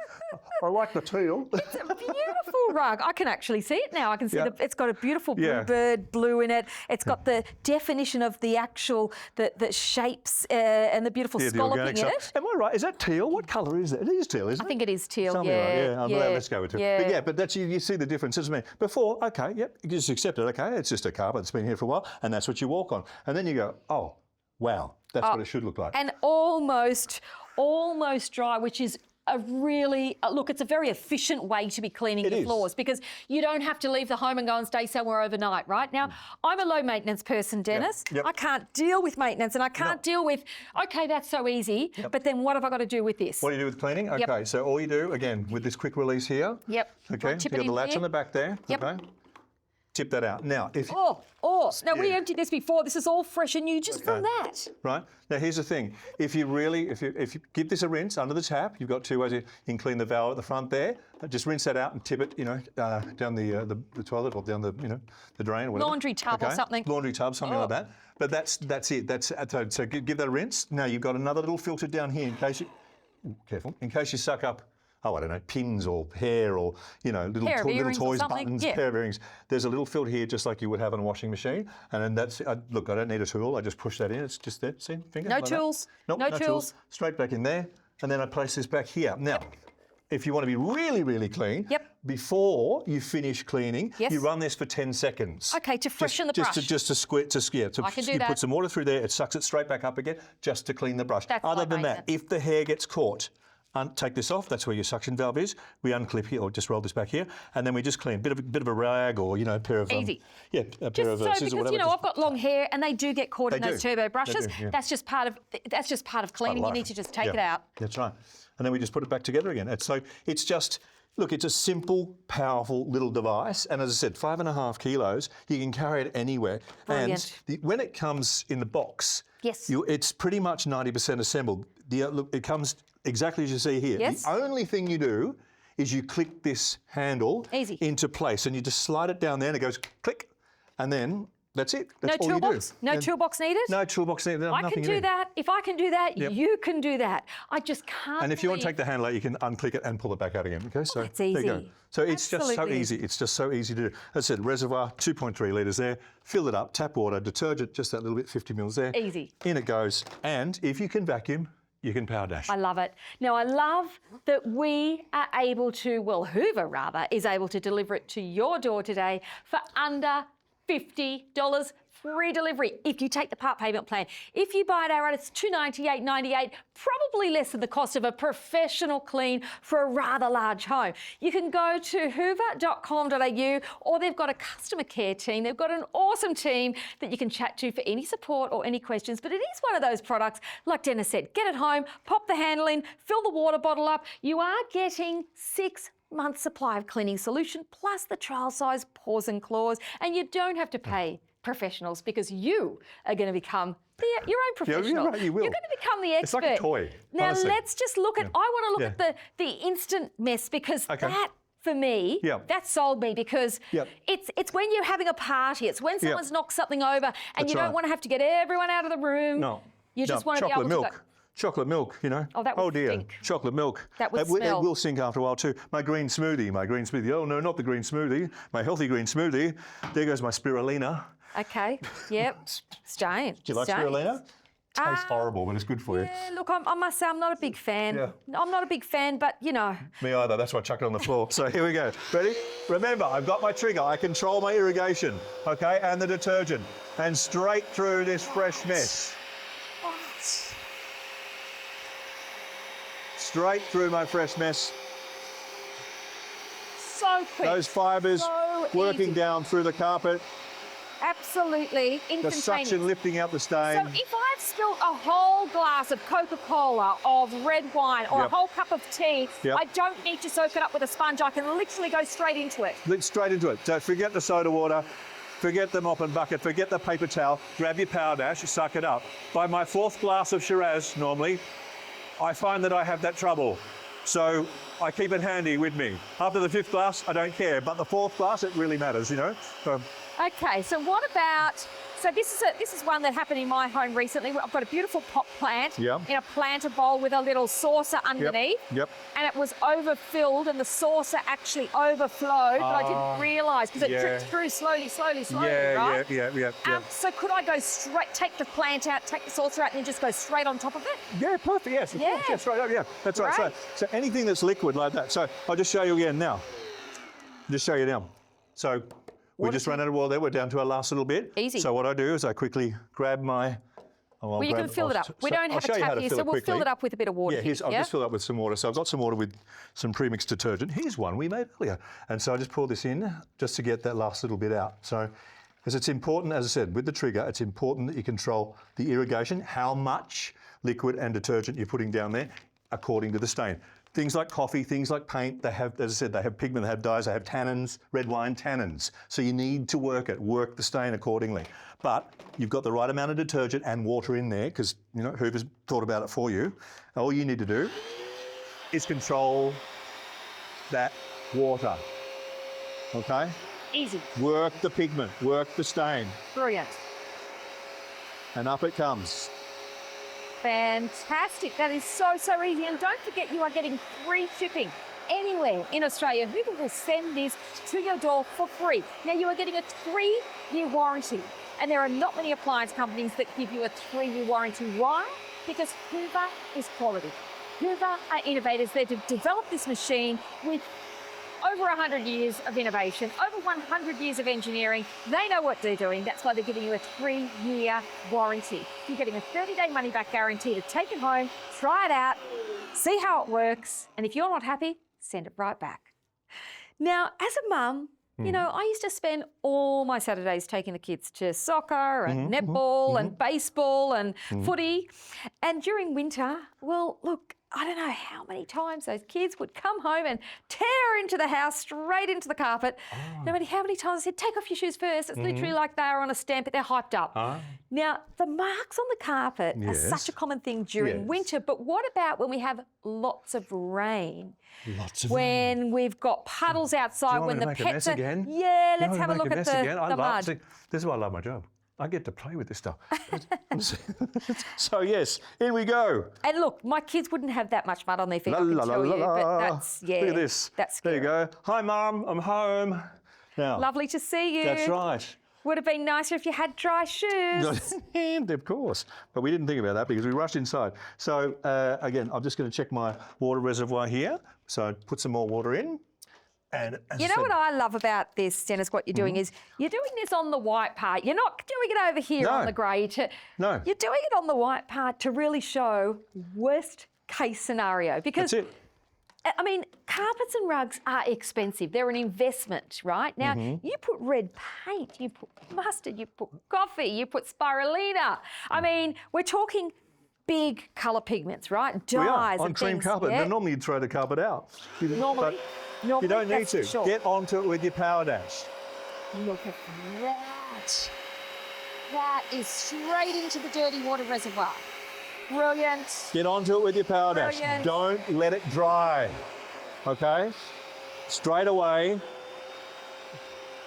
I like the teal. It's a beautiful rug. I can actually see it now. I can see it's got a beautiful bluebird blue in it. It's got the definition of the actual, the shapes and the beautiful scalloping in it. Am I right? Is that teal? What colour is it? It is teal, isn't it? I think it is teal, Something like, let's go with teal. Yeah. But that's, you see the difference, isn't it? Before, okay, you just accept it, okay, it's just a carpet that's been here for a while, and that's what you walk on. And then you go, oh, wow, that's what it should look like. And almost dry, which is a really, look, it's a very efficient way to be cleaning your floors because you don't have to leave the home and go and stay somewhere overnight, right? Now, I'm a low maintenance person, Dennis. I can't deal with maintenance and I can't deal with, okay, that's so easy, but then what have I got to do with this? What do you do with cleaning? Okay, so all you do, again, with this quick release here. Okay, you got the latch on the back there. Okay. Tip that out. Now, if now we emptied this before. This is all fresh and new just from that. Right. Now, here's the thing. If you give this a rinse under the tap, you've got two ways. You can clean the valve at the front there. Just rinse that out and tip it, down the toilet or down the drain or whatever. Laundry tub or something. Laundry tub, something like that. But that's it. So give that a rinse. Now you've got another little filter down here in case you suck up, I don't know, pins or hair or, little toys, buttons, pair of earrings. There's a little filter here just like you would have on a washing machine. And then that's, look, I don't need a tool. I just push that in. It's just there. See, finger? No tools. Nope, no tools. Straight back in there. And then I place this back here. Now, if you want to be really, really clean, Yep. before you finish cleaning, Yes. you run this for 10 seconds. Okay, to freshen the brush. Just to squint, I can do you that. put some water through there, it sucks it straight back up again, just to clean the brush. That's Other what than makes that, sense. if the hair gets caught, take this off, that's where your suction valve is. We unclip here, or just roll this back here, and then we just clean. Bit of a rag, or, you know, a pair of... Easy. Yeah, a pair of Just so, scissors or because, whatever. you know, just- I've got long hair and they do get caught in They those do. turbo brushes. They do, yeah. That's just part of cleaning. You need to just take it out. That's right. And then we just put it back together again. It's just, look, it's a simple, powerful little device. And as I said, 5.5 kilos, you can carry it anywhere. Brilliant. And when it comes in the box, Yes. it's pretty much 90% assembled. Look, it comes exactly as you see here. Yes. The only thing you do is you click this handle Easy. into place, and you just slide it down there and it goes click, and then that's it. That's all you toolbox? do. No And- toolbox needed? No toolbox needed. I nothing can you do need. that. If I can do that, Yep. you can do that. I just can't. And if you want to believe- take the handle out, you can unclick it and pull it back out again. Okay, so that's there you go. easy. So it's just so Absolutely easy. It's just so easy to do. As I said, reservoir, 2.3 litres there. Fill it up, tap water, detergent, just that little bit, 50 mils there. Easy. In it goes. And if you can vacuum, you can power dash. I love it. Now, I love that we are able to, well, Hoover rather, is able to deliver it to your door today for under $50. Free delivery if you take the part payment plan. If you buy it outright, it's $298.98, probably less than the cost of a professional clean for a rather large home. You can go to hoover.com.au, or they've got a customer care team. They've got an awesome team that you can chat to for any support or any questions. But it is one of those products, like Dennis said, get it home, pop the handle in, fill the water bottle up. You are getting 6 months supply of cleaning solution plus the trial size paws and claws, and you don't have to pay professionals because you are going to become your own professional. you're right, you will. You're going to become the expert. It's like a toy, Now honestly. let's just look at. I want to look at the instant mess because that. For me, Yeah. that sold me because Yep. it's when you're having a party, it's when someone's knocked something over and That's you don't right. want to have to get everyone out of the room. No. You just No, want to be able chocolate to milk. go. Chocolate milk, you know. Oh, that would dear. stink. Chocolate milk. That would It smell. will sink after a while too. My green smoothie. Oh no, not the green smoothie. My healthy green smoothie. There goes my spirulina. Okay, yep, Jane. Do you like spirulina? Tastes horrible, but it's good for you. Yeah, look, I must say I'm not a big fan. Yeah. I'm not a big fan, but you know. Me either. That's why I chucked it on the floor. So here we go. Ready? Remember, I've got my trigger. I control my irrigation, okay, and the detergent, and straight through this fresh mess. Straight through my fresh mess. So quick. Those fibres So working easy. down through the carpet. Absolutely The instantaneous. suction lifting out the stain. So if I've spilled a whole glass of Coca-Cola, of red wine, or a Yep. whole cup of tea, Yep. I don't need to soak it up with a sponge. I can literally go straight into it. Look straight into it. So forget the soda water, forget the mop and bucket, forget the paper towel, grab your power dash, suck it up. By my 4th glass of Shiraz, normally, I find that I have that trouble. So I keep it handy with me. After the 5th glass, I don't care, but the 4th glass, it really matters, you know? So, Okay, so what about, so this is one that happened in my home recently. I've got a beautiful pot plant Yep. in a planter bowl with a little saucer underneath. Yep. And it was overfilled and the saucer actually overflowed, but I didn't realise because it yeah. dripped through slowly, yeah, right? yeah. So could I go straight, take the plant out, take the saucer out and then just go straight on top of it? Yeah, perfect, yes. Of Yeah. course, yes, right up, yeah. That's right. Great. So anything that's liquid like that. So I'll just show you again now. Just show you now. So we just ran out of water there. We're down to our last little bit. Easy. So what I do is I quickly grab my... Well, you can fill it up. We don't have a tap here, so we'll fill it up with a bit of water. Yeah, I'll just fill it up with some water. So I've got some water with some premixed detergent. Here's one we made earlier. And so I just pour this in just to get that last little bit out. So, because it's important, as I said, with the trigger, it's important that you control the irrigation, how much liquid and detergent you're putting down there according to the stain. Things like coffee, things like paint, they have, as I said, they have pigment, they have dyes, they have tannins, red wine tannins. So you need to work the stain accordingly. But you've got the right amount of detergent and water in there because, you know, Hoover's thought about it for you. All you need to do is control that water, okay? Easy. Work the pigment, work the stain, Brilliant. and up it comes. Fantastic. That is so easy. And don't forget you are getting free shipping anywhere in Australia. Hoover will send this to your door for free. Now you are getting a 3-year warranty. And there are not many appliance companies that give you a 3-year warranty. Why? Because Hoover is quality. Hoover are innovators. They've developed this machine with over 100 years of innovation, over 100 years of engineering. They know what they're doing. That's why they're giving you a 3-year warranty. You're getting a 30-day money-back guarantee to take it home, try it out, see how it works, and if you're not happy, send it right back. Now, as a mum, you know, I used to spend all my Saturdays taking the kids to soccer and netball and baseball and footy. And during winter, well, look, I don't know how many times those kids would come home and tear into the house, straight into the carpet. No matter how many times I said, take off your shoes first. It's literally like they are on a stamp, but they're hyped up. Now, the marks on the carpet are such a common thing during winter, but what about when we have lots of rain? Lots of rain. rain. We've got puddles outside, when the pets are... Again? Yeah, let's have a look at the mud. See, this is why I love my job. I get to play with this stuff. So yes, in we go. And look, my kids wouldn't have that much mud on their feet, I can tell you, but that's, yeah. Look at this. That's scary. There you go. Hi, Mum, I'm home. Now, lovely to see you. That's right. Would have been nicer if you had dry shoes. And of course, but we didn't think about that because we rushed inside. So again, I'm just going to check my water reservoir here. So put some more water in. And you know what I love about this, Dennis, what you're doing is you're doing this on the white part. You're not doing it over here on the grey. No. You're doing it on the white part to really show worst case scenario. Because, that's it. I mean, carpets and rugs are expensive. They're an investment, right? Now, you put red paint, you put mustard, you put coffee, you put spirulina. I mean, we're talking big colour pigments, right? Dyes we are, on and cream things. carpet. Yeah. Now, normally you'd throw the carpet out. Normally, you don't need to. Sure. Get onto it with your power dash. Look at that. That is straight into the dirty water reservoir. Brilliant. Get onto it with your power dash. Don't let it dry. Okay? Straight away.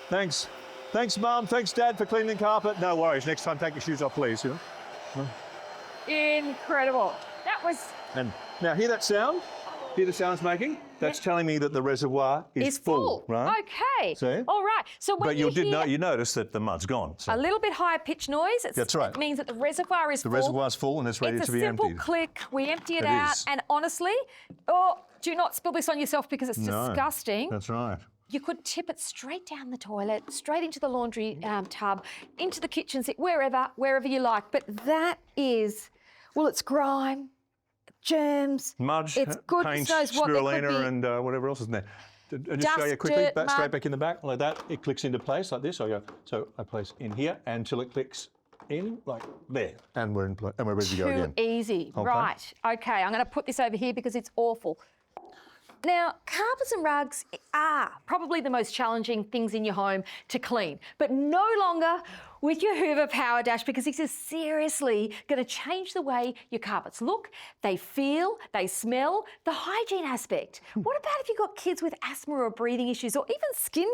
Thanks. Thanks, Mum. Thanks, Dad, for cleaning the carpet. No worries. Next time, take your shoes off, please. You know? Incredible. That was... And now, hear that sound? Hear the sound it's making? That's telling me that the reservoir is full, right? Okay. See? All right. So when but you notice that the mud's gone. So. A little bit higher pitch noise. That's right. It means that the reservoir is full. The reservoir's full and it's ready to be emptied. It's a simple click. We empty it out. And honestly, do not spill this on yourself because it's disgusting. That's right. You could tip it straight down the toilet, straight into the laundry tub, into the kitchen sink, wherever you like. But that is, well, it's grime, germs, mud, it's good, paint, knows what spirulina, and whatever else is in there. Just dust, show you quickly, dirt, straight back in the back, like that. It clicks into place like this. So I place in here until it clicks in, like there, and we're in place, and we're ready to go again. Too easy, right? Okay, I'm going to put this over here because it's awful. Now, carpets and rugs are probably the most challenging things in your home to clean, but no longer with your Hoover Power Dash, because this is seriously going to change the way your carpets look, they feel, they smell, the hygiene aspect. What about if you've got kids with asthma or breathing issues or even skin,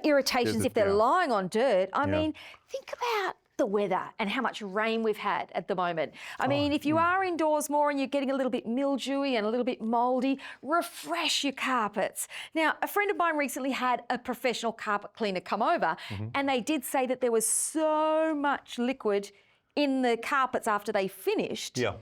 irritations if they're lying on dirt? I mean, think about the weather and how much rain we've had at the moment. I mean, if you are indoors more and you're getting a little bit mildewy and a little bit mouldy, refresh your carpets. Now, a friend of mine recently had a professional carpet cleaner come over and they did say that there was so much liquid in the carpets after they finished. Yeah.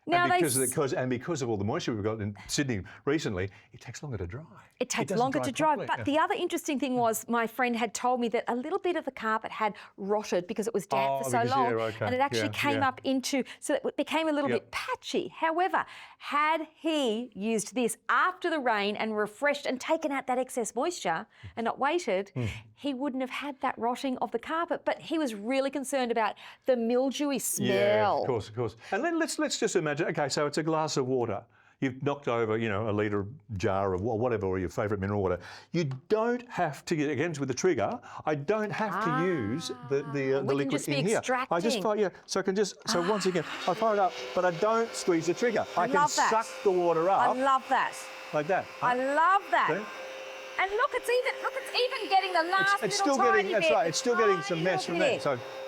Now and because of all the moisture we've got in Sydney recently, it takes longer to dry. It takes longer to dry. But the other interesting thing was my friend had told me that a little bit of the carpet had rotted because it was damp for so long. And it actually came up into, so it became a little bit patchy. However, had he used this after the rain and refreshed and taken out that excess moisture and not waited, he wouldn't have had that rotting of the carpet. But he was really concerned about the mildewy smell. Yeah, of course. And then let's just imagine, okay, so it's a glass of water. You've knocked over, a litre jar of whatever, or your favourite mineral water. You don't have to, again with the trigger, I don't have to use the liquid in here. Extracting. I just fire, so I can just, so once again, I fire it up, but I don't squeeze the trigger. I can suck the water up. I love that. Like that. I love that. See? And look, it's even getting the last it's little still tiny getting, bit. that's right, it's still getting some mess from that.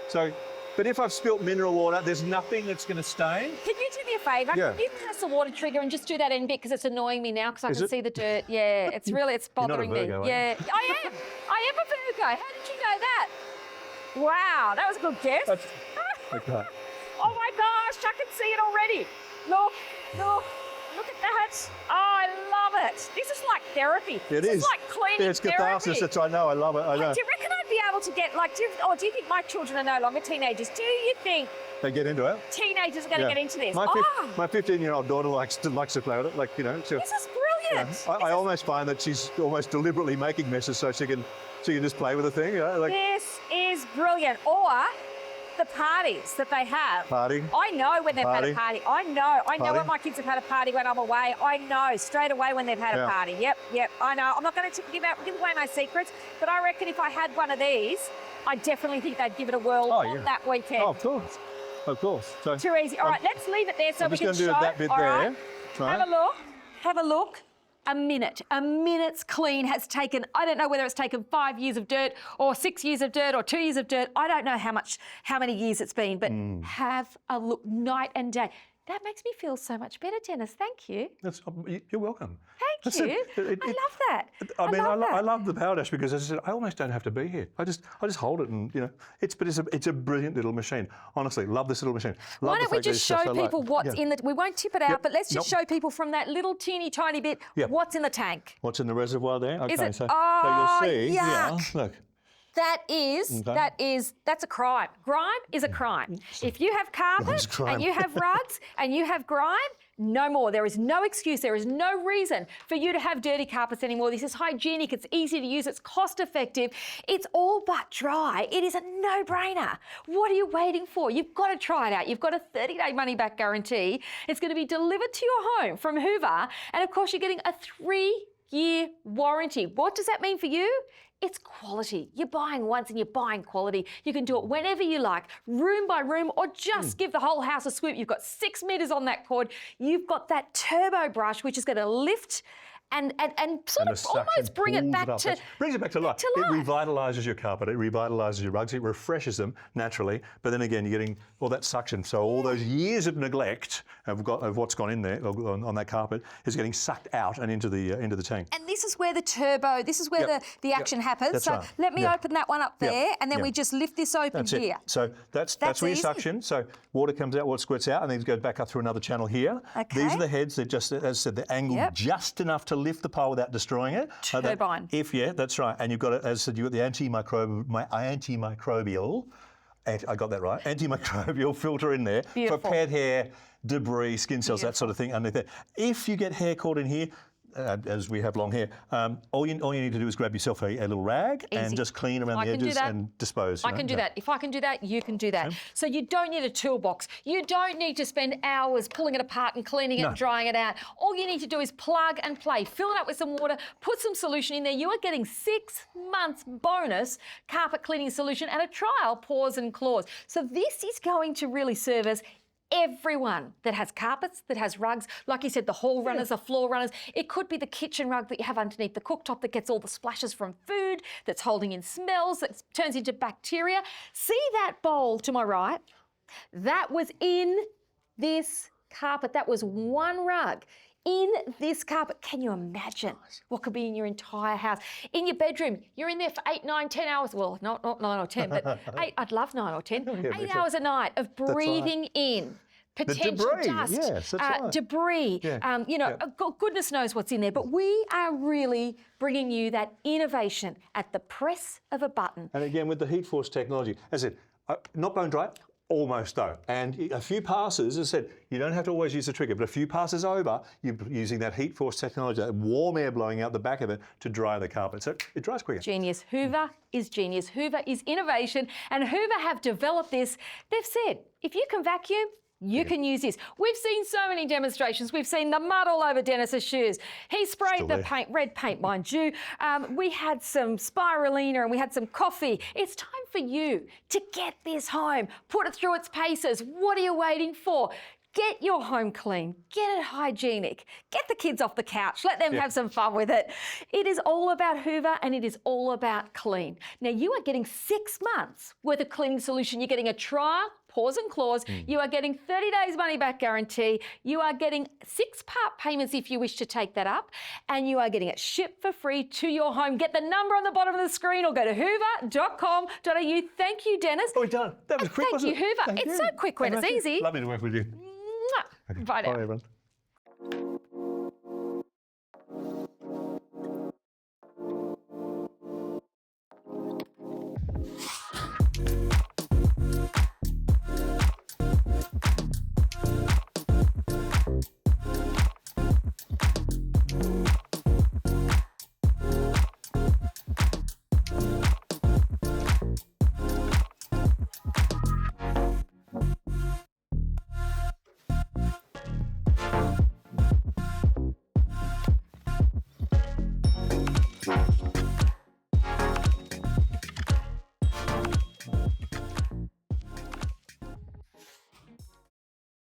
So, but if I've spilt mineral water, there's nothing that's going to stain. Can you do me a favour? Yeah. Can you press the water trigger and just do that end bit because it's annoying me now because I can see the dirt. Yeah, it's bothering me. Virgo, yeah, I am a Virgo. How did you know that? Wow, that was a good guess. Okay. Oh my gosh, I can see it already. Look, Look at that. Oh, I love it. This is like therapy. It this is. is like cleaning Yeah, it's catharsis. therapy. I know. I love it. I know. Do you reckon I'd be able to get, like, do you think my children are no longer teenagers? Do you think They get into it. teenagers are going to get into this? My 15-year-old daughter likes to play with it. Like, you know. This is brilliant. I almost find that she's almost deliberately making messes so she can just play with the thing. You know, like This is brilliant. Or the parties that they have. Party. I know when they've had a party. I know Party. when my kids have had a party when I'm away. I know straight away when they've had a party. Yep, I know. I'm not going to give away my secrets, but I reckon if I had one of these, I definitely think they'd give it a whirl on that weekend. Oh, of course. So, too easy. All right, let's leave it there so we can just going to show. do that bit All there. right. Right. Have a look. A minute's clean has taken, I don't know whether it's taken 5 years of dirt or 6 years of dirt or 2 years of dirt. I don't know how many years it's been, but have a look night and day. That makes me feel so much better, Dennis. Thank you. You're welcome. Thank you. I love that. I love the Power Dash because, as I said, I almost don't have to be here. I just hold it, and it's a brilliant little machine. Honestly, love this little machine. Why don't we just show people what's in the? We won't tip it out, but let's just show people from that little teeny tiny bit what's in the tank. What's in the reservoir there? Okay, Is it? so Oh, you'll see. yuck. Yeah, look. That's a crime. Grime is a crime. If you have carpet and you have rugs and you have grime, no more. There is no excuse. There is no reason for you to have dirty carpets anymore. This is hygienic. It's easy to use. It's cost effective. It's all but dry. It is a no-brainer. What are you waiting for? You've got to try it out. You've got a 30-day money-back guarantee. It's going to be delivered to your home from Hoover. And, of course, you're getting a 3-year warranty. What does that mean for you? It's quality. You're buying once and you're buying quality. You can do it whenever you like, room by room, or just give the whole house a swoop. You've got 6 metres on that cord. You've got that turbo brush, which is going to lift and sort of almost bring it back to brings it back to life. It revitalises your carpet. It revitalises your rugs. It refreshes them naturally. But then again, you're getting all that suction. So all those years of neglect of what's gone in there on that carpet is getting sucked out and into the tank. And this is where the turbo, this is where the action happens. That's so right. let me open that one up there, and then we just lift this open here. So that's where you suction. So water comes out, water squirts out, and then it goes back up through another channel here. Okay. These are the heads. They're just, as I said, they're angled just enough to lift the pole without destroying it. Turbine. That's right. And you've got, as I said, you've got the antimicrobial, I got that right, antimicrobial filter in there for pet hair, debris, skin cells, that sort of thing underneath there. If you get hair caught in here, as we have long hair, all you need to do is grab yourself a little rag and just clean around the edges and dispose. I can do that. If I can do that, you can do that. So you don't need a toolbox. You don't need to spend hours pulling it apart and cleaning it and drying it out. All you need to do is plug and play. Fill it up with some water, put some solution in there. You are getting 6 months bonus carpet cleaning solution and a trial paws and claws. So this is going to really service everyone that has carpets, that has rugs, like you said, the hall runners, the floor runners. It could be the kitchen rug that you have underneath the cooktop that gets all the splashes from food, that's holding in smells, that turns into bacteria. See that bowl to my right? That was in this carpet. That was one rug. In this carpet, can you imagine what could be in your entire house? In your bedroom, you're in there for 8, 9, 10 hours. Well, not 9 or 10, but 8, I'd love 9 or 10. 8 hours a night of breathing in potential dust, debris. Goodness knows what's in there. But we are really bringing you that innovation at the press of a button. And again, with the heat force technology, as I said, not bone dry. Almost though. And a few passes, as I said, you don't have to always use the trigger, but a few passes over, you're using that heat force technology, that warm air blowing out the back of it to dry the carpet. So it dries quicker. Genius. Hoover is genius. Hoover is innovation. And Hoover have developed this. They've said, if you can vacuum, you can use this. We've seen so many demonstrations. We've seen the mud all over Dennis's shoes. He sprayed the paint, red paint, mind you. We had some spirulina and we had some coffee. It's time for you to get this home. Put it through its paces. What are you waiting for? Get your home clean, get it hygienic, get the kids off the couch, let them have some fun with it. It is all about Hoover and it is all about clean. Now you are getting 6 months worth of cleaning solution. You're getting a trial, paws and claws. You are getting 30 days money back guarantee. You are getting 6-part payments if you wish to take that up. And you are getting it shipped for free to your home. Get the number on the bottom of the screen or go to hoover.com.au. Thank you, Dennis. Oh, we're done. That was quick, wasn't it? Thank you, Hoover. It's so quick when it's easy. Lovely to work with you. Bye now. Bye, everyone.